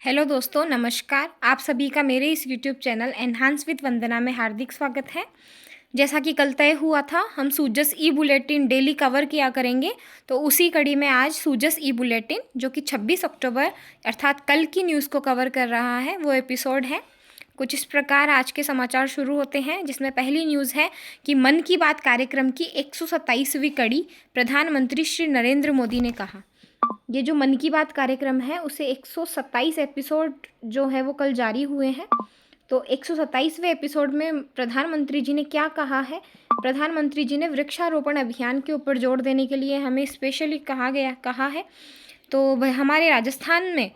Hello दोस्तों, नमस्कार। आप सभी का मेरे इस यूट्यूब चैनल एनहांस विद वंदना में हार्दिक स्वागत है। जैसा कि कल तय हुआ था, हम सूजस ई बुलेटिन डेली कवर किया करेंगे। तो उसी कड़ी में आज सूजस ई बुलेटिन, जो कि 26 अक्टूबर अर्थात कल की न्यूज़ को कवर कर रहा है, वो एपिसोड है। कुछ इस प्रकार आज के समाचार शुरू होते हैं, जिसमें पहली न्यूज़ है कि मन की बात कार्यक्रम की 127वीं कड़ी प्रधानमंत्री श्री नरेंद्र मोदी ने कहा। ये जो मन की बात कार्यक्रम है उसे 127 एपिसोड जो है वो कल जारी हुए हैं। तो 127वें एपिसोड में प्रधानमंत्री जी ने क्या कहा है? प्रधानमंत्री जी ने वृक्षारोपण अभियान के ऊपर जोर देने के लिए हमें स्पेशली कहा है। तो हमारे राजस्थान में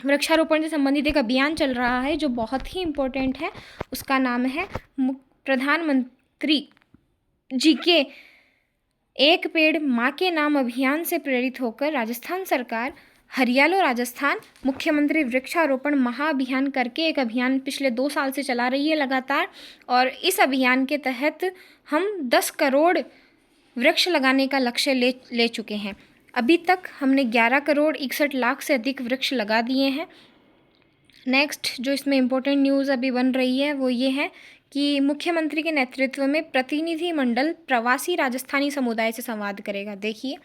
वृक्षारोपण से संबंधित एक अभियान चल रहा है जो बहुत ही इम्पोर्टेंट है। उसका नाम है प्रधानमंत्री जी के एक पेड़ माँ के नाम अभियान से प्रेरित होकर राजस्थान सरकार हरियालो राजस्थान मुख्यमंत्री वृक्षारोपण महाअभियान करके एक अभियान पिछले 2 साल से चला रही है लगातार। और इस अभियान के तहत हम 10 करोड़ वृक्ष लगाने का लक्ष्य ले चुके हैं। अभी तक हमने 11 करोड़ 61 लाख से अधिक वृक्ष लगा दिए हैं। नेक्स्ट जो इसमें इम्पोर्टेंट न्यूज़ अभी बन रही है वो ये है कि मुख्यमंत्री के नेतृत्व में प्रतिनिधिमंडल प्रवासी राजस्थानी समुदाय से संवाद करेगा। देखिए,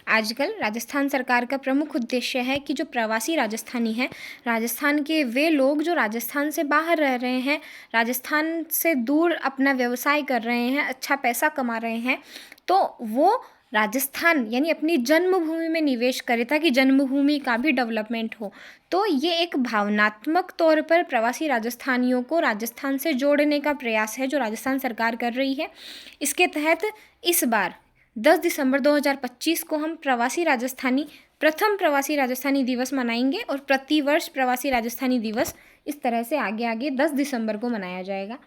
आजकल राजस्थान सरकार का प्रमुख उद्देश्य है कि जो प्रवासी राजस्थानी हैं, राजस्थान के वे लोग जो राजस्थान से बाहर रह रहे हैं, राजस्थान से दूर अपना व्यवसाय कर रहे हैं, अच्छा पैसा कमा रहे हैं, तो वो राजस्थान यानी अपनी जन्मभूमि में निवेश करे ताकि जन्मभूमि का भी डेवलपमेंट हो। तो ये एक भावनात्मक तौर पर प्रवासी राजस्थानियों को राजस्थान से जोड़ने का प्रयास है जो राजस्थान सरकार कर रही है। इसके तहत इस बार 10 दिसंबर 2025 को हम प्रथम प्रवासी राजस्थानी दिवस मनाएंगे और प्रतिवर्ष प्रवासी राजस्थानी दिवस इस तरह से आगे आगे 10 दिसंबर को मनाया जाएगा।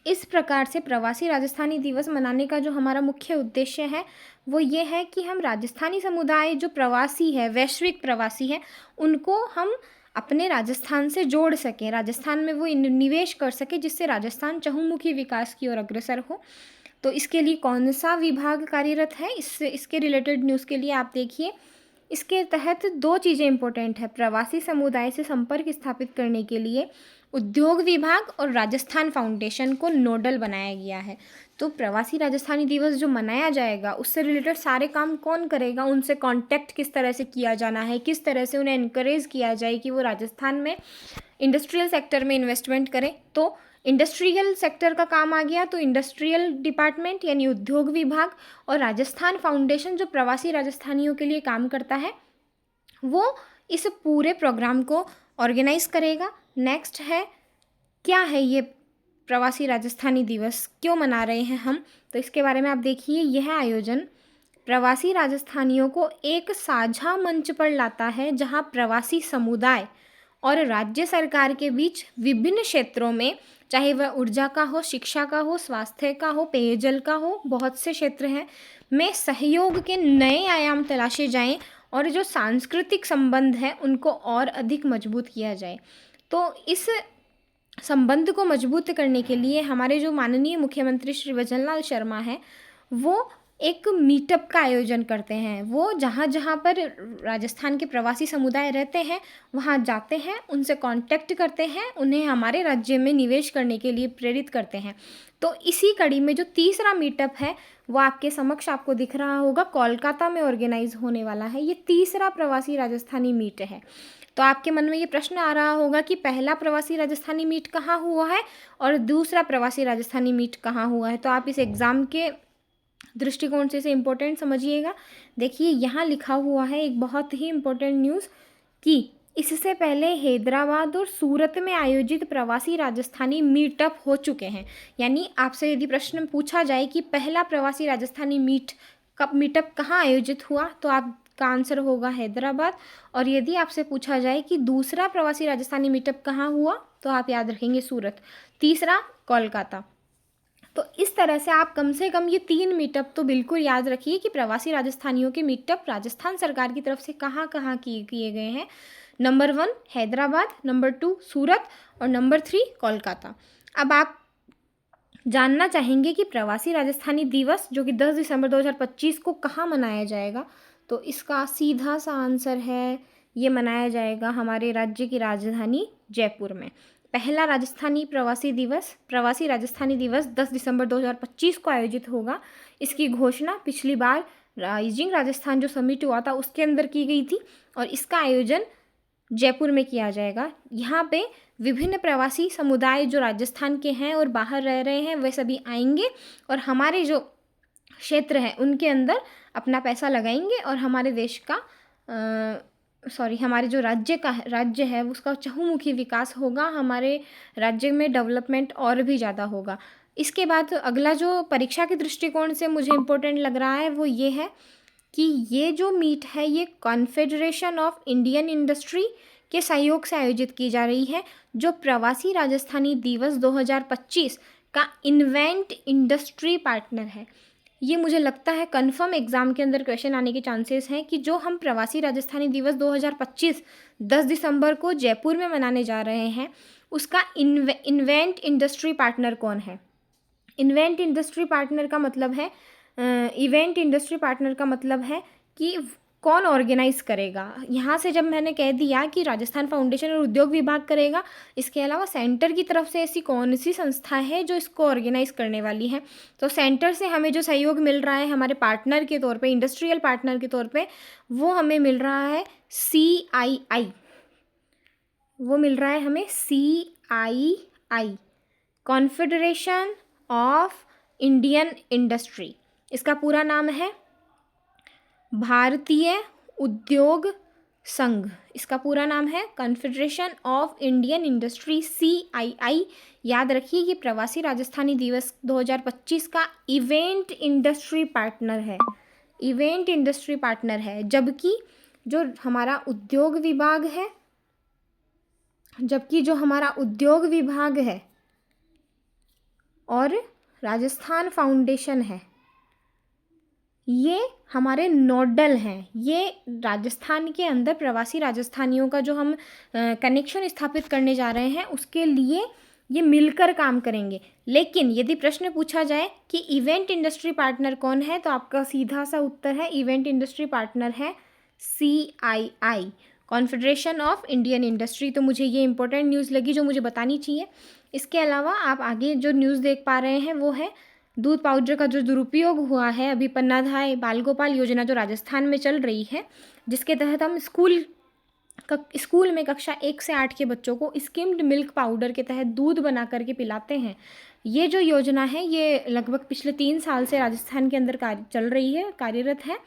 इस प्रकार से प्रवासी राजस्थानी दिवस मनाने का जो हमारा मुख्य उद्देश्य है वो ये है कि हम राजस्थानी समुदाय जो प्रवासी है, वैश्विक प्रवासी है, उनको हम अपने राजस्थान से जोड़ सकें, राजस्थान में वो निवेश कर सके, जिससे राजस्थान चहुमुखी विकास की ओर अग्रसर हो। तो इसके लिए कौन सा विभाग कार्यरत है, इसके रिलेटेड न्यूज़ के लिए आप देखिए। इसके तहत 2 चीज़ें इंपॉर्टेंट है। प्रवासी समुदाय से संपर्क स्थापित करने के लिए उद्योग विभाग और राजस्थान फाउंडेशन को नोडल बनाया गया है। तो प्रवासी राजस्थानी दिवस जो मनाया जाएगा उससे रिलेटेड सारे काम कौन करेगा, उनसे कांटेक्ट किस तरह से किया जाना है, किस तरह से उन्हें इनकरेज किया जाए कि वो राजस्थान में इंडस्ट्रियल सेक्टर में इन्वेस्टमेंट करें। तो इंडस्ट्रियल सेक्टर का काम आ गया, तो इंडस्ट्रियल डिपार्टमेंट यानी उद्योग विभाग और राजस्थान फाउंडेशन जो प्रवासी राजस्थानियों के लिए काम करता है वो इस पूरे प्रोग्राम को ऑर्गेनाइज करेगा। नेक्स्ट है, क्या है ये प्रवासी राजस्थानी दिवस, क्यों मना रहे हैं हम? तो इसके बारे में आप देखिए। यह आयोजन प्रवासी राजस्थानियों को एक साझा मंच पर लाता है जहां प्रवासी समुदाय और राज्य सरकार के बीच विभिन्न क्षेत्रों में, चाहे वह ऊर्जा का हो, शिक्षा का हो, स्वास्थ्य का हो, पेयजल का हो, बहुत से क्षेत्र हैं, में सहयोग के नए आयाम तलाशे जाएं और जो सांस्कृतिक संबंध है उनको और अधिक मजबूत किया जाए। तो इस संबंध को मजबूत करने के लिए हमारे जो माननीय मुख्यमंत्री श्री वजनलाल शर्मा हैं वो एक मीटअप का आयोजन करते हैं। वो जहाँ जहाँ पर राजस्थान के प्रवासी समुदाय रहते हैं वहाँ जाते हैं, उनसे कांटेक्ट करते हैं, उन्हें हमारे राज्य में निवेश करने के लिए प्रेरित करते हैं। तो इसी कड़ी में जो तीसरा मीटअप है वो आपके समक्ष आपको दिख रहा होगा, कोलकाता में ऑर्गेनाइज होने वाला है। ये तीसरा प्रवासी राजस्थानी मीट है। तो आपके मन में ये प्रश्न आ रहा होगा कि पहला प्रवासी राजस्थानी मीट कहाँ हुआ है और दूसरा प्रवासी राजस्थानी मीट कहाँ हुआ है। तो आप इस एग्ज़ाम के दृष्टिकोण से इसे इम्पोर्टेंट समझिएगा। देखिए, यहाँ लिखा हुआ है एक बहुत ही इम्पोर्टेंट न्यूज़ कि इससे पहले हैदराबाद और सूरत में आयोजित प्रवासी राजस्थानी मीटअप हो चुके हैं। यानी आपसे यदि प्रश्न पूछा जाए कि पहला प्रवासी राजस्थानी मीटअप कहाँ आयोजित हुआ, तो आपका आंसर होगा हैदराबाद। और यदि आपसे पूछा जाए कि दूसरा प्रवासी राजस्थानी मीटअप कहाँ हुआ, तो आप याद रखेंगे सूरत, तीसरा कोलकाता। तो इस तरह से आप कम से कम ये 3 मीटअप तो बिल्कुल याद रखिए कि प्रवासी राजस्थानियों के मीटअप राजस्थान सरकार की तरफ से कहाँ कहाँ किए गए हैं। नंबर 1 हैदराबाद, नंबर 2 सूरत और नंबर 3 कोलकाता। अब आप जानना चाहेंगे कि प्रवासी राजस्थानी दिवस जो कि 10 दिसंबर 2025 को कहाँ मनाया जाएगा, तो इसका सीधा सा आंसर है ये मनाया जाएगा हमारे राज्य की राजधानी जयपुर में। पहला प्रवासी राजस्थानी दिवस 10 दिसंबर 2025 को आयोजित होगा। इसकी घोषणा पिछली बार राइजिंग राजस्थान जो समिट हुआ था उसके अंदर की गई थी और इसका आयोजन जयपुर में किया जाएगा। यहाँ पे विभिन्न प्रवासी समुदाय जो राजस्थान के हैं और बाहर रह रहे हैं वे सभी आएंगे और हमारे जो क्षेत्र है उनके अंदर अपना पैसा लगाएंगे और हमारे देश का हमारे जो राज्य है उसका चहुमुखी विकास होगा। हमारे राज्य में डेवलपमेंट और भी ज़्यादा होगा। इसके बाद अगला जो परीक्षा के दृष्टिकोण से मुझे इम्पोर्टेंट लग रहा है वो ये है कि ये जो मीट है ये कॉन्फेडरेशन ऑफ इंडियन इंडस्ट्री के सहयोग से आयोजित की जा रही है, जो प्रवासी राजस्थानी दिवस 2025 का इन्वेंट इंडस्ट्री पार्टनर है। ये मुझे लगता है कंफर्म एग्ज़ाम के अंदर क्वेश्चन आने के चांसेस हैं कि जो हम प्रवासी राजस्थानी दिवस 2025 10 दिसंबर को जयपुर में मनाने जा रहे हैं उसका इन्वेंट इंडस्ट्री पार्टनर कौन है। इन्वेंट इंडस्ट्री पार्टनर का मतलब है इवेंट इंडस्ट्री पार्टनर का मतलब है कि कौन ऑर्गेनाइज करेगा। यहाँ से जब मैंने कह दिया कि राजस्थान फाउंडेशन और उद्योग विभाग करेगा, इसके अलावा सेंटर की तरफ से ऐसी कौन सी संस्था है जो इसको ऑर्गेनाइज करने वाली है, तो सेंटर से हमें जो सहयोग मिल रहा है हमारे पार्टनर के तौर पे, इंडस्ट्रियल पार्टनर के तौर पे, वो हमें मिल रहा है CII। वो मिल रहा है हमें CII, confederation of Indian industry. इसका पूरा नाम है भारतीय उद्योग संघ। इसका पूरा नाम है confederation of Indian industry CII। याद रखिए ये प्रवासी राजस्थानी दिवस 2025 का इवेंट इंडस्ट्री पार्टनर है, इवेंट इंडस्ट्री पार्टनर है। जबकि जो हमारा उद्योग विभाग है और राजस्थान फाउंडेशन है ये हमारे नोडल हैं। ये राजस्थान के अंदर प्रवासी राजस्थानियों का जो हम कनेक्शन स्थापित करने जा रहे हैं उसके लिए ये मिलकर काम करेंगे। लेकिन यदि प्रश्न पूछा जाए कि इवेंट इंडस्ट्री पार्टनर कौन है, तो आपका सीधा सा उत्तर है इवेंट इंडस्ट्री पार्टनर है CII, confederation of Indian industry. तो मुझे ये इंपॉर्टेंट न्यूज़ लगी जो मुझे बतानी चाहिए। इसके अलावा आप आगे जो न्यूज़ देख पा रहे हैं वो है दूध पाउडर का जो दुरुपयोग हुआ है अभी पन्नाधाय बाल गोपाल योजना जो राजस्थान में चल रही है, जिसके तहत हम स्कूल में कक्षा 1 से 8 के बच्चों को स्किम्ड मिल्क पाउडर के तहत दूध बना करके पिलाते हैं। ये जो योजना है ये लगभग पिछले 3 साल से राजस्थान के अंदर चल रही है, कार्यरत है।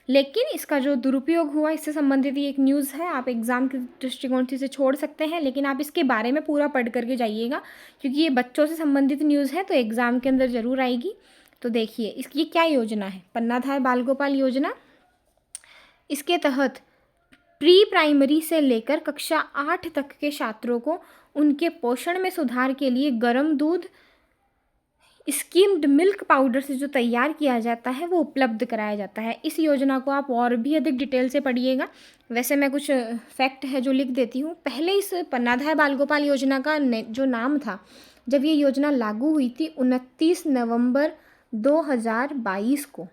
लेकिन इसका जो दुरुपयोग हुआ इससे संबंधित ये एक न्यूज़ है, आप एग्ज़ाम के दृष्टिकोण से इसे छोड़ सकते हैं, लेकिन आप इसके बारे में पूरा पढ़ करके जाइएगा क्योंकि ये बच्चों से संबंधित न्यूज़ है तो एग्ज़ाम के अंदर ज़रूर आएगी। तो देखिए इसकी क्या योजना है, पन्नाधाय बाल गोपाल योजना। इसके तहत प्री प्राइमरी से लेकर कक्षा 8 तक के छात्रों को उनके पोषण में सुधार के लिए गर्म दूध स्किम्ड मिल्क पाउडर से जो तैयार किया जाता है वो उपलब्ध कराया जाता है। इस योजना को आप और भी अधिक डिटेल से पढ़िएगा। वैसे मैं कुछ फैक्ट है जो लिख देती हूँ। पहले इस पन्नाधाय बाल गोपाल योजना का जो नाम था, जब ये योजना लागू हुई थी 29 नवंबर 2022 को,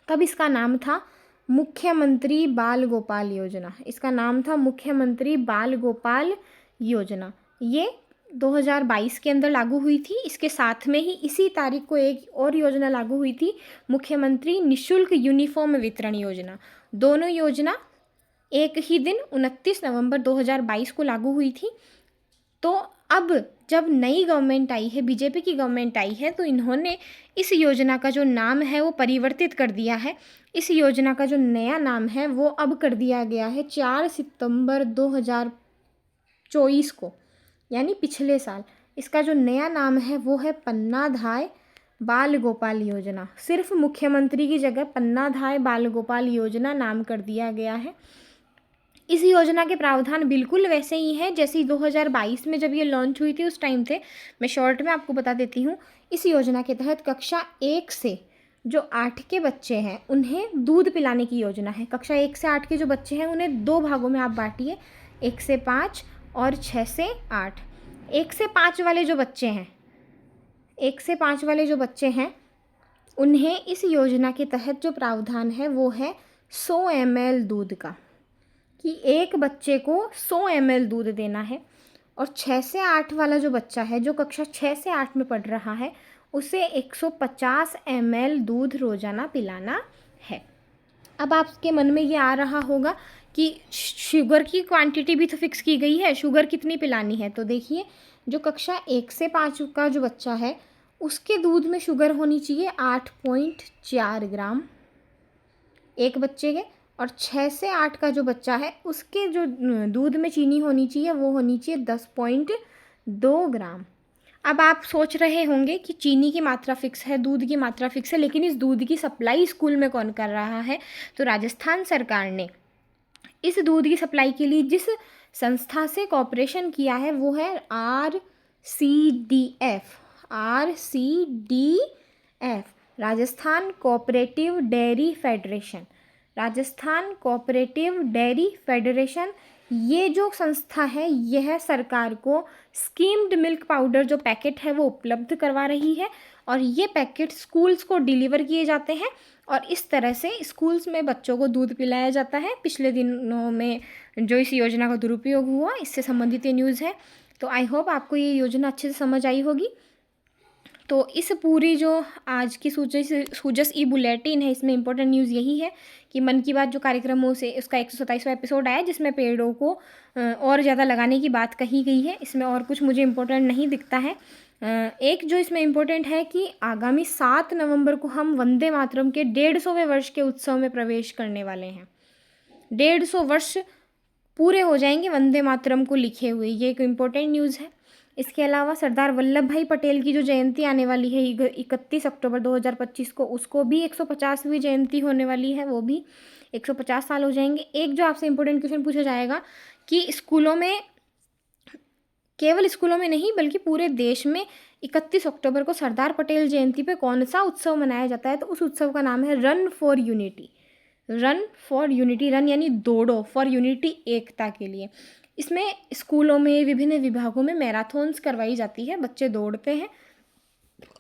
तब इसका नाम था मुख्यमंत्री बाल गोपाल योजना। इसका नाम था मुख्यमंत्री बाल गोपाल योजना। ये 2022 के अंदर लागू हुई थी। इसके साथ में ही इसी तारीख को एक और योजना लागू हुई थी, मुख्यमंत्री निशुल्क यूनिफॉर्म वितरण योजना। दोनों योजना एक ही दिन 29 नवंबर 2022 को लागू हुई थी। तो अब जब नई गवर्नमेंट आई है, बीजेपी की गवर्नमेंट आई है, तो इन्होंने इस योजना का जो नाम है वो परिवर्तित कर दिया है। इस योजना का जो नया नाम है वो अब कर दिया गया है 4 सितंबर 2024 को, यानी पिछले साल। इसका जो नया नाम है वो है पन्नाधाय बाल गोपाल योजना। सिर्फ मुख्यमंत्री की जगह पन्नाधाय बाल गोपाल योजना नाम कर दिया गया है। इस योजना के प्रावधान बिल्कुल वैसे ही हैं जैसे 2022 में जब ये लॉन्च हुई थी उस टाइम थे। मैं शॉर्ट में आपको बता देती हूँ। इस योजना के तहत कक्षा 1 से जो 8 के बच्चे हैं उन्हें दूध पिलाने की योजना है। कक्षा 1 से 8 के जो बच्चे हैं उन्हें 2 भागों में आप बांटिए, 1 से 5 और 6 से 8। 1 से 5 वाले जो बच्चे हैं, 1 से 5 वाले जो बच्चे हैं उन्हें इस योजना के तहत जो प्रावधान है वो है 100 ml दूध का। कि एक बच्चे को 100 ml दूध देना है और 6 से 8 वाला जो बच्चा है, जो कक्षा 6 से 8 में पढ़ रहा है, उसे 150 ml दूध रोज़ाना पिलाना है। अब आपके मन में ये आ रहा होगा कि शुगर की क्वांटिटी भी तो फिक्स की गई है, शुगर कितनी पिलानी है? तो देखिए, जो कक्षा 1 से 5 का जो बच्चा है, उसके दूध में शुगर होनी चाहिए 8.4 ग्राम एक बच्चे के, और 6 से 8 का जो बच्चा है, उसके जो दूध में चीनी होनी चाहिए वो होनी चाहिए 10.2 ग्राम। अब आप सोच रहे होंगे कि चीनी की मात्रा फिक्स है, दूध की मात्रा फिक्स है, लेकिन इस दूध की सप्लाई स्कूल में कौन कर रहा है? तो राजस्थान सरकार ने इस दूध की सप्लाई के लिए जिस संस्था से कॉपरेशन किया है वो है RCDF, Rajasthan cooperative dairy federation. Rajasthan cooperative dairy federation, ये जो संस्था है यह सरकार को स्कीम्ड मिल्क पाउडर जो पैकेट है वो उपलब्ध करवा रही है, और ये पैकेट स्कूल्स को डिलीवर किए जाते हैं और इस तरह से स्कूल्स में बच्चों को दूध पिलाया जाता है। पिछले दिनों में जो इस योजना का दुरुपयोग हुआ, इससे संबंधित ये न्यूज़ है। तो आई होप आपको ये योजना अच्छे से समझ आई होगी। तो इस पूरी जो आज की सूजस ई बुलेटिन है, इसमें इंपॉर्टेंट न्यूज़ यही है कि मन की बात जो कार्यक्रमों से उसका 127वां एपिसोड आया, जिसमें पेड़ों को और ज़्यादा लगाने की बात कही गई है। इसमें और कुछ मुझे इम्पोर्टेंट नहीं दिखता है। एक जो इसमें इम्पोर्टेंट है कि आगामी 7 नवंबर को हम वंदे मातरम के 150वें वर्ष के उत्सव में प्रवेश करने वाले हैं। 150 वर्ष पूरे हो जाएंगे वंदे मातरम को लिखे हुए, ये एक इम्पोर्टेंट न्यूज़ है। इसके अलावा सरदार वल्लभ भाई पटेल की जो जयंती आने वाली है 31 अक्टूबर 2025 को, उसको भी 150वीं जयंती होने वाली है, वो भी 150 साल हो जाएंगे। एक जो आपसे इम्पोर्टेंट क्वेश्चन पूछा जाएगा कि स्कूलों में, केवल स्कूलों में नहीं बल्कि पूरे देश में 31 अक्टूबर को सरदार पटेल जयंती पे कौन सा उत्सव मनाया जाता है? तो उस उत्सव का नाम है run for unity. Run for unity, run यानी दौड़ो, फॉर यूनिटी एकता के लिए। इसमें स्कूलों में विभिन्न विभागों में मैराथन्स करवाई जाती है, बच्चे दौड़ते हैं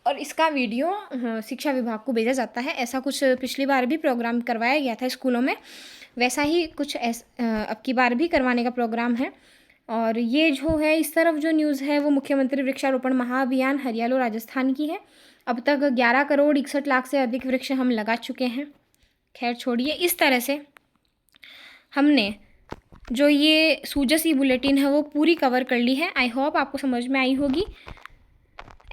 और इसका वीडियो शिक्षा विभाग को भेजा जाता है। ऐसा कुछ पिछली बार भी प्रोग्राम करवाया गया था स्कूलों में, वैसा ही कुछ अब की बार भी करवाने का प्रोग्राम है। और ये जो है इस तरफ जो न्यूज़ है वो मुख्यमंत्री वृक्षारोपण महाअभियान हरियाणा राजस्थान की है। अब तक 11 करोड़ 61 लाख से अधिक वृक्ष हम लगा चुके हैं। खैर छोड़िए, इस तरह से हमने जो ये सूजस ई बुलेटिन है वो पूरी कवर कर ली है। आई होप आपको समझ में आई होगी।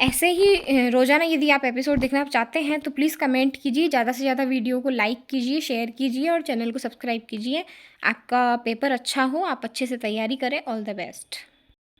ऐसे ही रोज़ाना यदि आप एपिसोड देखना चाहते हैं तो प्लीज़ कमेंट कीजिए, ज़्यादा से ज़्यादा वीडियो को लाइक कीजिए, शेयर कीजिए और चैनल को सब्सक्राइब कीजिए। आपका पेपर अच्छा हो, आप अच्छे से तैयारी करें। All the best.